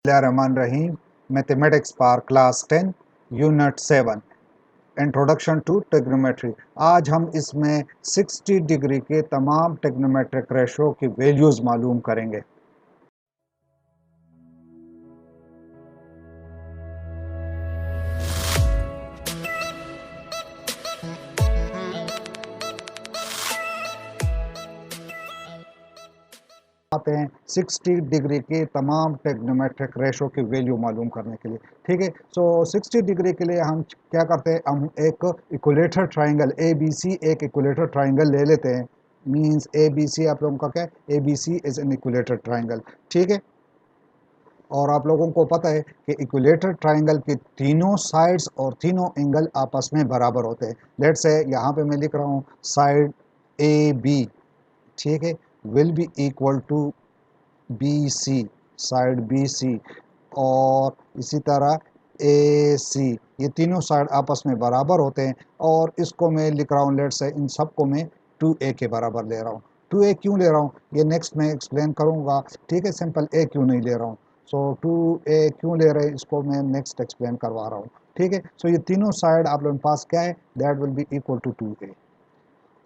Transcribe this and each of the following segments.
Rahman Rahim mathematics पार class 10 unit 7 introduction to trigonometry. आज हम इसमें 60 डिग्री के तमाम ट्रिग्नोमेट्रिक रेशो की वैल्यूज मालूम करेंगे। आते हैं 60 डिग्री के तमाम ट्रिग्नोमेट्रिक रेशो की वैल्यू मालूम करने के लिए। ठीक है, सो 60 डिग्री के लिए हम क्या करते हैं, हम एक equilateral triangle A B C एक इक्विलेटर ट्राइंगल ले लेते हैं। मींस ए बी सी आप लोगों का क्या है, A B C is an equilateral triangle. ठीक है, और आप लोगों को पता है कि इक्विलेटर ट्राइंगल के तीनों साइड्स और तीनों एंगल आपस में बराबर होते हैं। लेट्स से यहाँ पे मैं लिख रहा हूँ साइड ए बी, ठीक है, will be equal to B C, side B C, और इसी तरह ए सी, ये तीनों साइड आपस में बराबर होते हैं। और इसको मैं लिख रहा हूँ, लेट्स से इन सबको मैं 2a के बराबर ले रहा हूँ। 2a क्यों ले रहा हूँ ये नेक्स्ट मैं एक्सप्लेन करूँगा। ठीक है, सिंपल a क्यों नहीं ले रहा हूँ, सो 2a क्यों ले रहे हैं इसको मैं नेक्स्ट एक्सप्लेन करवा रहा हूँ। ठीक है, सो ये तीनों साइड आप लोगों के पास क्या है, that will be equal to 2a।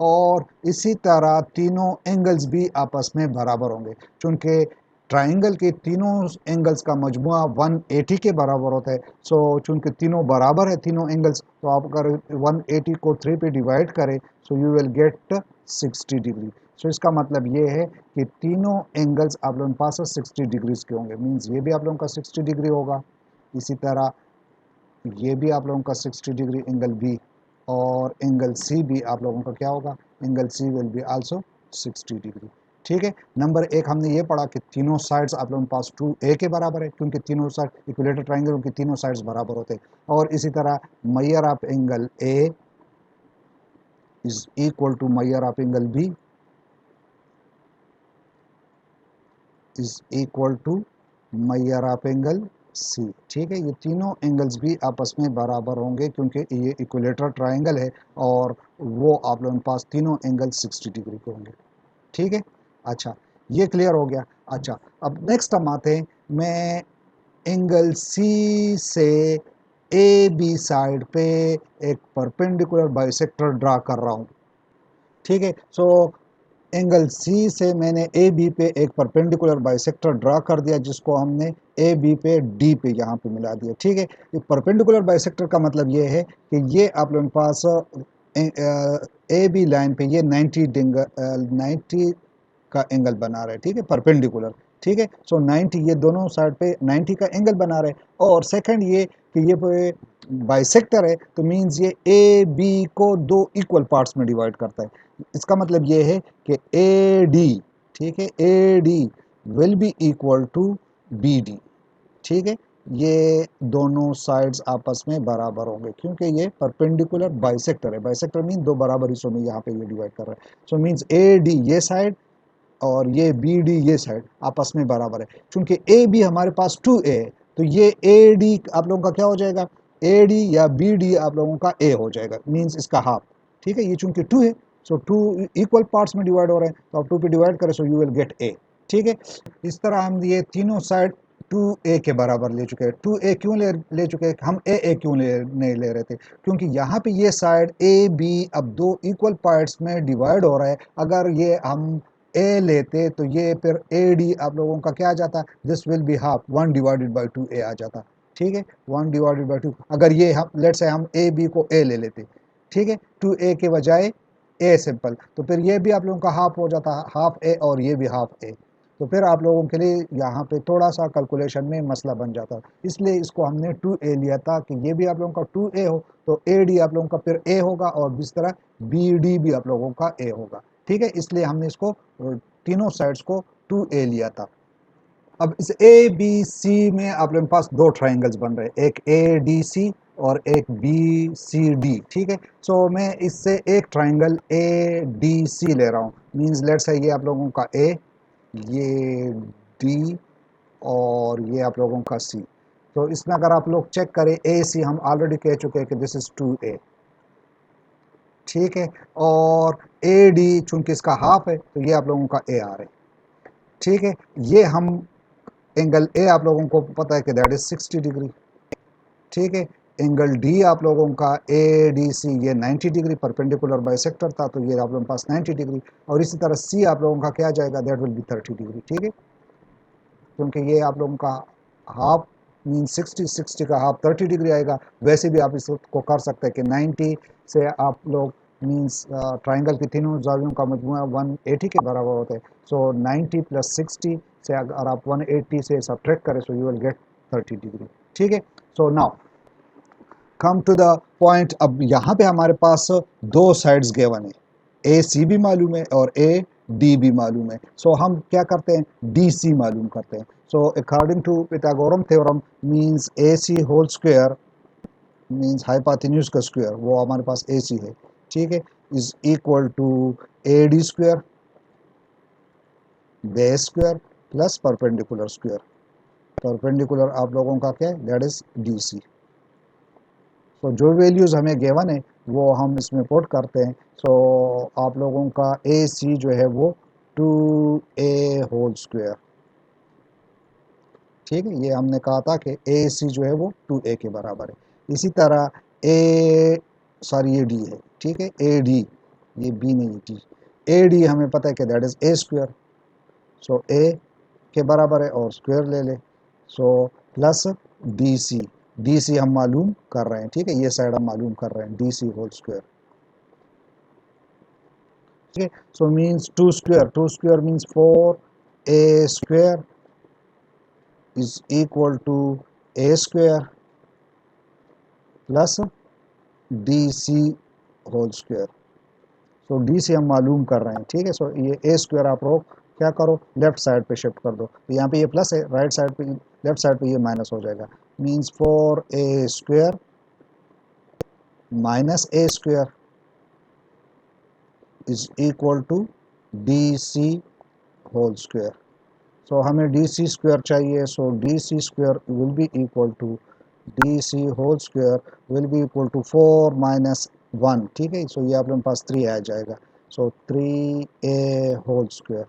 और इसी तरह तीनों एंगल्स भी आपस में बराबर होंगे, चूंकि ट्राइंगल के तीनों एंगल्स का मजमुआ 180 के बराबर होता है। सो चूंकि तीनों बराबर है तीनों एंगल्स, तो आप अगर 180 को 3 पे डिवाइड करें so you will get 60 degree. So इसका मतलब ये है कि तीनों एंगल्स आप लोगों के पास 60 डिग्रीज के होंगे। मीन्स ये भी आप लोगों का 60 डिग्री होगा, इसी तरह ये भी आप लोगों का 60 डिग्री एंगल बी, और एंगल सी भी आप लोगों का क्या होगा, angle C will be also 60 degree. ठीक है, नंबर एक हमने ये पढ़ा कि तीनों साइड्स आप लोगों के पास 2a के बराबर है, क्योंकि तीनों साइड इक्विलेटर ट्राइंगल की तीनों साइड्स बराबर होते हैं। और इसी तरह measure of angle A is equal to measure of angle B is equal to measure of angle C. ठीक है, ये तीनों एंगल्स भी आपस में बराबर होंगे क्योंकि ये इक्विलेटर ट्राइंगल है, और वो आप लोगों के पास तीनों एंगल 60 डिग्री के होंगे। ठीक है, अच्छा, ये क्लियर हो गया। अच्छा, अब नेक्स्ट हम आते हैं, मैं एंगल सी से ए बी साइड पे एक परपेंडिकुलर बाइसेक्टर ड्रा कर रहा हूँ। ठीक है, सो एंगल सी से मैंने ए बी पे एक परपेंडिकुलर बाइसेक्टर ड्रा कर दिया, जिसको हमने ए बी पे डी पे यहाँ पे मिला दिया। ठीक है, ये परपेंडिकुलर बाइसेक्टर का मतलब ये है कि ये आप लोगों के पास ए बी लाइन पे ये 90 का एंगल बना रहे हैं। ठीक है, परपेंडिकुलर। ठीक है, सो 90 ये दोनों साइड पे 90 का एंगल बना रहे हैं। और सेकंड ये कि ये बाइसेक्टर है, तो मींस ये ए बी को दो इक्वल पार्ट्स में डिवाइड करता है। इसका मतलब ये है कि ए डी, ठीक है, A D will be equal to B D. ठीक है, ये दोनों साइड्स आपस में बराबर होंगे क्योंकि ये परपेंडिकुलर बाइसेक्टर है। बाइसेक्टर मीन दो बराबर हिस्सों में यहाँ पे ये डिवाइड कर रहा है। सो मींस ए डी ये साइड और ये बी डी ये साइड आपस में बराबर है। चूंकि ए बी हमारे पास 2a है, तो ये ए डी आप लोगों का क्या हो जाएगा, ए डी या बी डी आप लोगों का ए हो जाएगा, मीन्स इसका हाफ। ठीक है, ये चूंकि 2 है, सो 2 इक्वल पार्ट्स में डिवाइड हो रहे हैं, तो आप 2 पे डिवाइड करें सो यू विल गेट ए। ठीक है, इस तरह हम ये तीनों साइड 2a के बराबर ले चुके हैं। 2a क्यों ले चुके हैं, हम ए क्यों नहीं ले रहे थे, क्योंकि यहाँ पे ये साइड ए बी अब दो इक्वल पार्ट्स में डिवाइड हो रहा है। अगर ये हम ए लेते तो ये फिर ए डी आप लोगों का क्या आ जाता, this will be half 1 divided by 2a आ जाता। ठीक है, 1 डिवाइडेड बाई 2, अगर ये हम लेट्स से हम ए बी को ए ले लेते, ठीक है, 2a के बजाय ए सिंपल, तो फिर ये भी आप लोगों का हाफ हो जाता, हाफ ए और ये भी हाफ ए। तो फिर आप लोगों के लिए यहाँ पे थोड़ा सा कैलकुलेशन में मसला बन जाता, इसलिए इसको हमने 2a लिया था कि ये भी आप लोगों का 2a हो, तो ए डी आप लोगों का फिर ए होगा, और इस तरह बी डी भी आप लोगों का ए होगा। ठीक है, इसलिए हमने इसको तीनों साइड्स को 2a लिया था। अब इस ए बी सी में आप लोगों के पास दो ट्राइंगल्स बन रहे हैं, एक ए डी सी और एक बी सी डी। ठीक है, सो मैं इससे एक ट्राइंगल ए डी सी ले रहा हूँ। मीन्स लेट्स है ये आप लोगों का ए, ये डी, और ये आप लोगों का सी। तो इसमें अगर आप लोग चेक करें ए सी हम ऑलरेडी कह चुके हैं कि दिस इज 2a। ठीक है, और ए डी चूंकि इसका हाफ है तो ये आप लोगों का ए आ रहा है। ठीक है, ये हम एंगल ए आप लोगों को पता है कि दैट इज 60 डिग्री, ठीक है। एंगल डी आप लोगों का ए डी सी ये 90 डिग्री परपेंडिकुलर बाइसेक्टर था, तो ये आप लोगों के पास 90 डिग्री। और इसी तरह सी आप लोगों का क्या जाएगा, दैट विल बी 30 डिग्री, ठीक है। क्योंकि ये आप लोगों का हाफ मीन 60 का हाफ 30 डिग्री आएगा। वैसे भी आप इसको कर सकते हैं कि 90 से आप लोग मीन्स ट्राइंगल की तीनों जावियों का मजमूआ 180 के बराबर होता है। सो 90 प्लस 60 से अगर आप 180 से सब्ट्रैक्ट करें so you will get 30 degree, ठीक है। So now come to the point. अब यहाँ पे हमारे पास दो साइड्स गिवन है, ए सी भी मालूम है और ए डी भी मालूम है। सो हम क्या करते हैं, डी सी मालूम करते हैं। So according to Pythagoras theorem means A C whole square means hypotenuse का स्क्वायर, वो हमारे पास ए सी है, ठीक है, is equal to A D square base square plus perpendicular square. Perpendicular आप लोगों का क्या है, दैट इज डी सी। तो जो वैल्यूज़ हमें गिवन है वो हम इसमें पुट करते हैं। सो आप लोगों का ए सी जो है वो 2a होल स्क्वायर, ठीक है। ये हमने कहा था कि ए सी जो है वो 2a के बराबर है। इसी तरह ए सॉरी ये डी है, ठीक है, ए डी, ये बी नहीं डी। ए डी हमें पता है कि that is a square. So A के बराबर है और स्क्वायर ले ले, so plus D C. D C हम मालूम कर रहे हैं, ठीक है, ये साइड हम मालूम कर रहे हैं, डी सी होल स्क्वायर, ठीक है। So means two square means 4a square is equal to A square plus D C whole square. So D C हम मालूम कर रहे हैं, ठीक है। सो ये ए स्क्वायर आप लोग क्या करो, लेफ्ट साइड पे शिफ्ट कर दो, तो यहाँ पे ये प्लस है, राइट साइड पे लेफ्ट साइड पे ये माइनस हो जाएगा। Means 4a square minus A square is equal to D C whole square. So हमें डी सी स्क्वायर चाहिए, so D C square will be equal to D C whole square will be equal to 4 minus 1, ठीक है। सो ये आप लोगों के पास 3 आ जाएगा, so 3a whole square.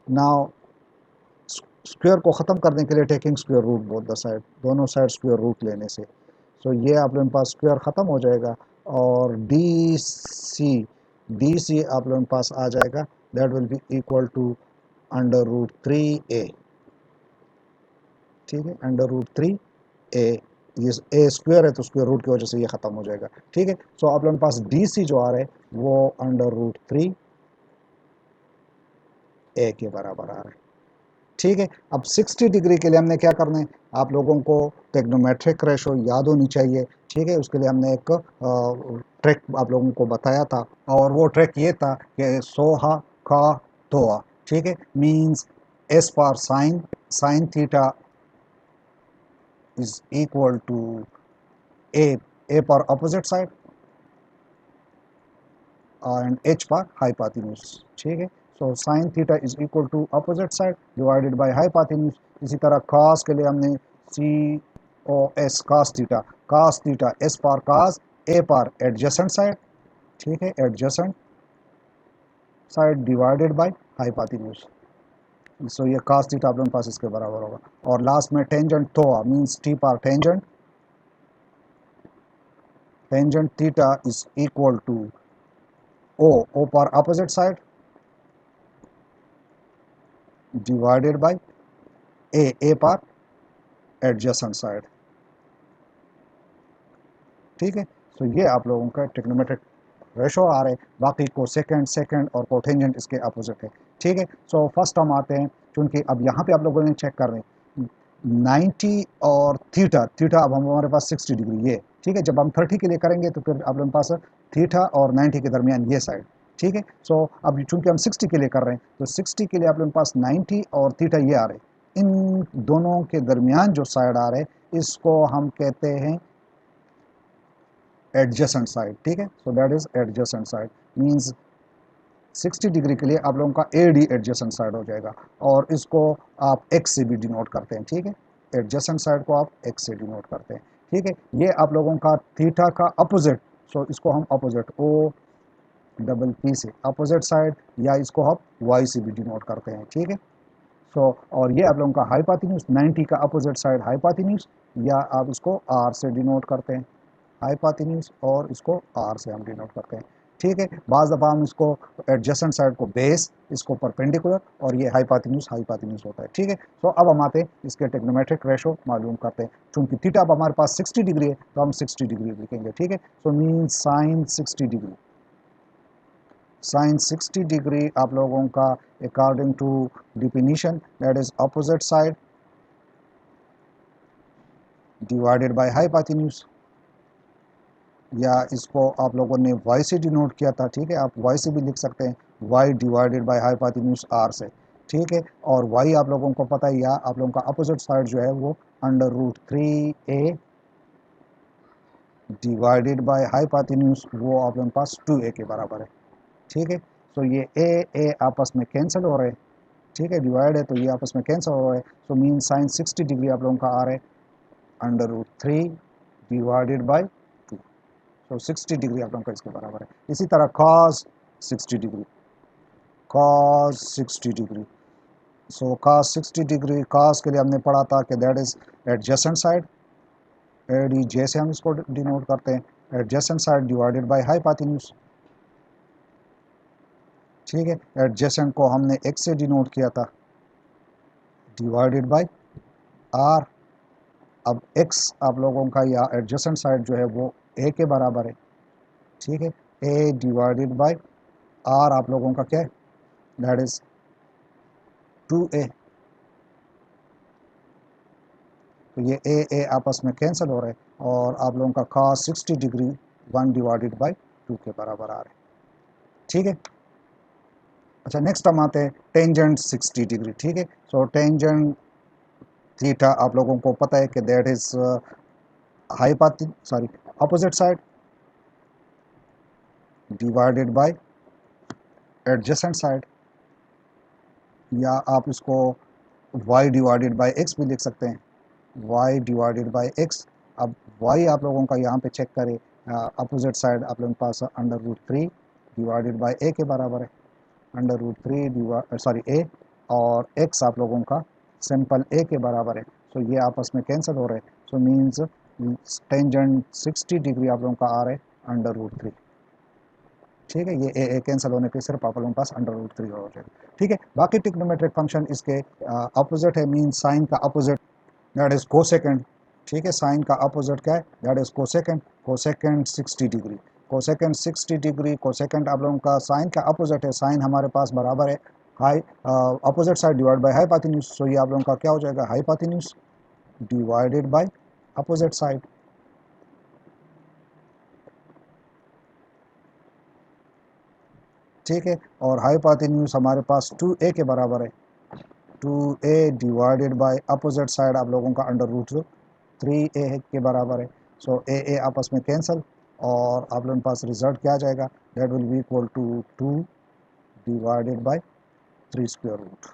Now square को ख़त्म करने के लिए taking square root both the side, दोनों साइड स्क्वायर रूट लेने से, सो ये आप लोगों के पास स्क्वायर ख़त्म हो जाएगा और डी सी आप लोगों के पास आ जाएगा, that will be equal to under root 3a, ठीक है, अंडर रूट 3a। ये ए स्क्वायर है तो स्क्वायर रूट की वजह से ये ख़त्म हो जाएगा, ठीक है। सो आप लोगों के पास डी सी जो आ रहा है वो अंडर रूट 3a के बराबर आ रहा है, ठीक है। अब 60 डिग्री के लिए हमने क्या करना है, आप लोगों को टेक्नोमेट्रिक रेशो याद होनी चाहिए, ठीक है। उसके लिए हमने एक ट्रिक आप लोगों को बताया था और वो ट्रिक ये था कि सोहा का तोआ, ठीक है, means as per sine theta is equal to A पर अपोजिट साइड and h पर हाइपोटेन्यूज, ठीक है। So sine theta is equal to opposite side divided by hypotenuse. इसी तरह cos के लिए हमने C O S cos theta S पर cos ए पर एडजेसेंट साइड, ठीक है, adjacent side divided by hypotenuse. So ये cos थीटा आप लोगों के पास इसके बराबर होगा। और लास्ट में टेंजेंट थोआ मीन्स टी पर tangent theta is equal to O पर opposite side divided by A पर एडजेसेंट साइड, ठीक है। तो ये आप लोगों का ट्रिग्नोमेट्रिक रेशो आ रहे हैं, बाकी को सेकंड और कोटेंजेंट इसके अपोजिट है, ठीक है। सो फर्स्ट हम आते हैं, क्योंकि अब यहाँ पे आप लोगों ने चेक कर रहे हैं 90 और थीटा अब हमारे पास 60 डिग्री ये, ठीक है। जब हम 30 के लिए करेंगे तो फिर आप लोगों के पास थीटा और 90 के दरमियान ये साइड, ठीक है। सो अब चूंकि हम 60 के लिए कर रहे हैं तो 60 के लिए आप लोगों के पास 90 और थीटा ये आ रहे हैं, इन दोनों के दरमियान जो साइड आ रहे हैं इसको हम कहते हैं एडजेसेंट साइड, ठीक है। So that is adjacent side means 60 degree के लिए आप लोगों का ए डी एडजेसेंट साइड हो जाएगा और इसको आप एक्स से भी डिनोट करते हैं, ठीक है। एडजेसेंट साइड को आप एक्स से डिनोट करते हैं, ठीक है। ये आप लोगों का थीटा का अपोजिट, सो इसको हम अपोजिट ओ डबल पी से अपोजिट साइड या इसको हम वाई से भी डिनोट करते हैं, ठीक है। सो और ये आप लोगों का हाइपोटेन्यूज 90 का अपोजिट साइड हाइपोटेन्यूज, या आप इसको आर से डिनोट करते हैं, हाइपोटेन्यूज और इसको आर से हम डिनोट करते हैं। ठीक है, बाज़ दफ़ा हम इसको एडजेसेंट साइड को बेस, इसको परपेंडिकुलर, और ये हाइपोटेन्यूज हाइपोटेन्यूज होता है। ठीक है, तो अब हम आते हैं इसके टेक्नोमेट्रिक रेशो मालूम करते हैं। चूंकि थीटा अब हमारे पास 60 डिग्री है तो हम 60 डिग्री लिखेंगे। ठीक है, so mean sine 60 degree, sine 60 degree आप लोगों का according to definition that is opposite side divided by hypotenuse, या इसको आप लोगों ने y से डिनोट किया था। ठीक है, आप y से भी लिख सकते हैं, y divided by hypotenuse r से। ठीक है, और y आप लोगों को पता है, या आप लोगों का अपोजिट साइड जो है वो under root 3a divided by hypotenuse, वो आप लोगों के पास 2a के बराबर है। ठीक है, तो ये a आपस में कैंसिल हो रहे हैं। ठीक है, डिवाइड है तो ये आपस में कैंसिल हो रहा है, सो मीन साइन 60 डिग्री आप लोगों का आ रहा है अंडर रूट 3 डिवाइडेड बाय 2, तो 60 डिग्री आप लोगों का इसके बराबर है। इसी तरह cos 60 degree, cos 60 degree, so cos 60 degree, cos के लिए हमने पढ़ा था कि that is adjacent side, A D J से हम इसको डिनोट करते हैं, adjacent side divided by hypotenuse. ठीक है, एडजेसेंट को हमने x से डिनोट किया था, डिवाइडेड बाय r। अब x आप लोगों का या एडजेसेंट साइड जो है वो a के बराबर है। ठीक है, a डिवाइडेड बाय r आप लोगों का क्या है, दैट इज 2a। तो ये a आपस में कैंसिल हो रहे हैं और आप लोगों का cos 60 डिग्री 1 डिवाइडेड बाय 2 के बराबर आ रहे हैं। ठीक है, अच्छा नेक्स्ट हम आते हैं टेंजेंट 60 डिग्री। ठीक है, सो टेंजेंट थीटा आप लोगों को पता है कि that is opposite side divided bye adjacent side, या आप इसको y डिवाइडेड बाय x भी लिख सकते हैं, y डिवाइडेड बाय x। अब y आप लोगों का यहाँ पे चेक करें, अपोजिट साइड आप लोगों के पास under root 3 divided by a के बराबर है, अंडर रूट 3 a, और x आप लोगों का सिंपल a के बराबर है। सो ये आपस में कैंसिल हो रहे हैं, सो मीन्स टेंजेंट 60 डिग्री आप लोगों का आ रहा है अंडर रूट 3। ठीक है, ये ए कैंसिल होने पे सिर्फ आप लोगों के पास अंडर रूट 3 हो जाएगा। ठीक है, बाकी ट्रिग्नोमेट्रिक फंक्शन इसके अपोजिट है, मीन साइन का अपोजिट दैट इज कोसेकेंड। ठीक है, साइन का अपोजिट क्या है, that is cosecant, cosecant 60 degree, cosecant 60 degree, cosecant आप लोगों का साइन का अपोजिट है, साइन हमारे पास बराबर है हाई opposite side divide by hypotenuse. So ये आप लोगों का क्या हो जाएगा, hypotenuse divided by opposite side. ठीक है, और हाइपोटेन्यूज हमारे पास 2a के बराबर है, 2a divided by opposite side आप लोगों का अंडर रूट 3a के बराबर है। सो a आपस में कैंसिल, और आप लोगों के पास रिजल्ट क्या आ जाएगा, that will be equal to 2 divided by 3 square root.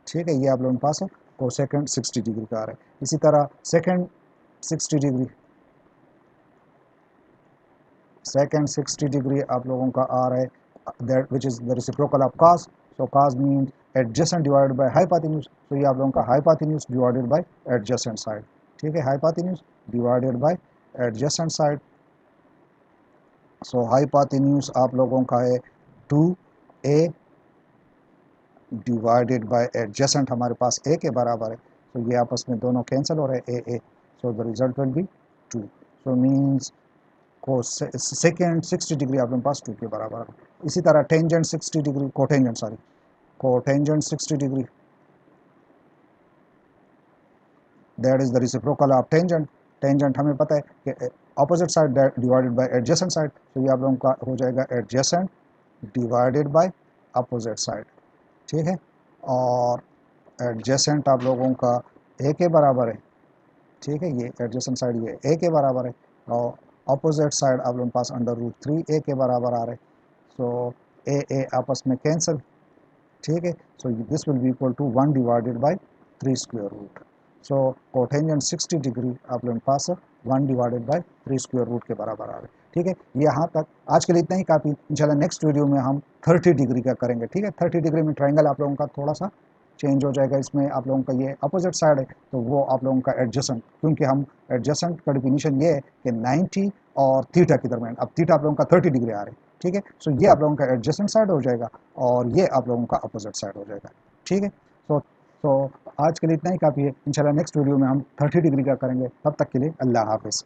ठीक है, ये आप लोगों के पास कोसेकेंड 60 डिग्री का आ रहा है। इसी तरह सेकेंड 60 डिग्री, सेकेंड 60 डिग्री आप लोगों का आ रहा है that which is the reciprocal of cos। So cos mean adjacent divided by hypotenuse, तो ये आप लोगों का hypotenuse divided bye adjacent side. ठीक है, hypotenuse divided bye adjacent side. सो हाइपोटेन्यूज आप लोगों का है 2a डिवाइडेड बाय एडजेसेंट, हमारे पास a के बराबर है, तो ये आपस में दोनों कैंसिल हो रहे हैं a। So the result will be 2। So means को सेकेंड 60 डिग्री आप लोगों के पास 2 के बराबर है। इसी तरह tangent 60 degree, cotangent 60 degree that is the reciprocal of tangent. Tangent हमें पता है कि opposite side divided bye adjacent side, तो ये आप लोगों का हो जाएगा adjacent divided by opposite side. ठीक है, और एडजेसेंट आप लोगों का a के बराबर है। ठीक है, ये एडजेसेंट साइड ये a के बराबर है, और अपोजिट साइड आप लोगों के पास अंडर रूट 3a के बराबर आ रहे हैं। सो a आपस में कैंसिल। ठीक है, so this will be equal to 1 divided by 3 square root. So cotangent 60 degree आप लोगों के पास 1 डिवाइडेड बाय 3 स्क्वायर रूट के बराबर आ रहे हैं। ठीक है, यहाँ तक आज के लिए इतना ही काफ़ी। इंशाल्लाह नेक्स्ट वीडियो में हम 30 डिग्री का करेंगे। ठीक है, 30 डिग्री में ट्राइंगल आप लोगों का थोड़ा सा चेंज हो जाएगा। इसमें आप लोगों का ये अपोजिट साइड है तो वो आप लोगों का एडजेसेंट, क्योंकि हम एडजेसेंट का डिफिनीशन ये है कि 90 और थीटा के दरमियान। अब थीटा आप लोगों का 30 डिग्री आ रही है, ठीक है। सो ये आप लोगों का एडजेसेंट साइड हो जाएगा और ये आप लोगों का अपोजिट साइड हो जाएगा, ठीक है। सो आज के लिए इतना ही काफ़ी है। इंशाल्लाह नेक्स्ट वीडियो में हम 30 डिग्री का करेंगे। तब तक के लिए अल्लाह हाफिज़।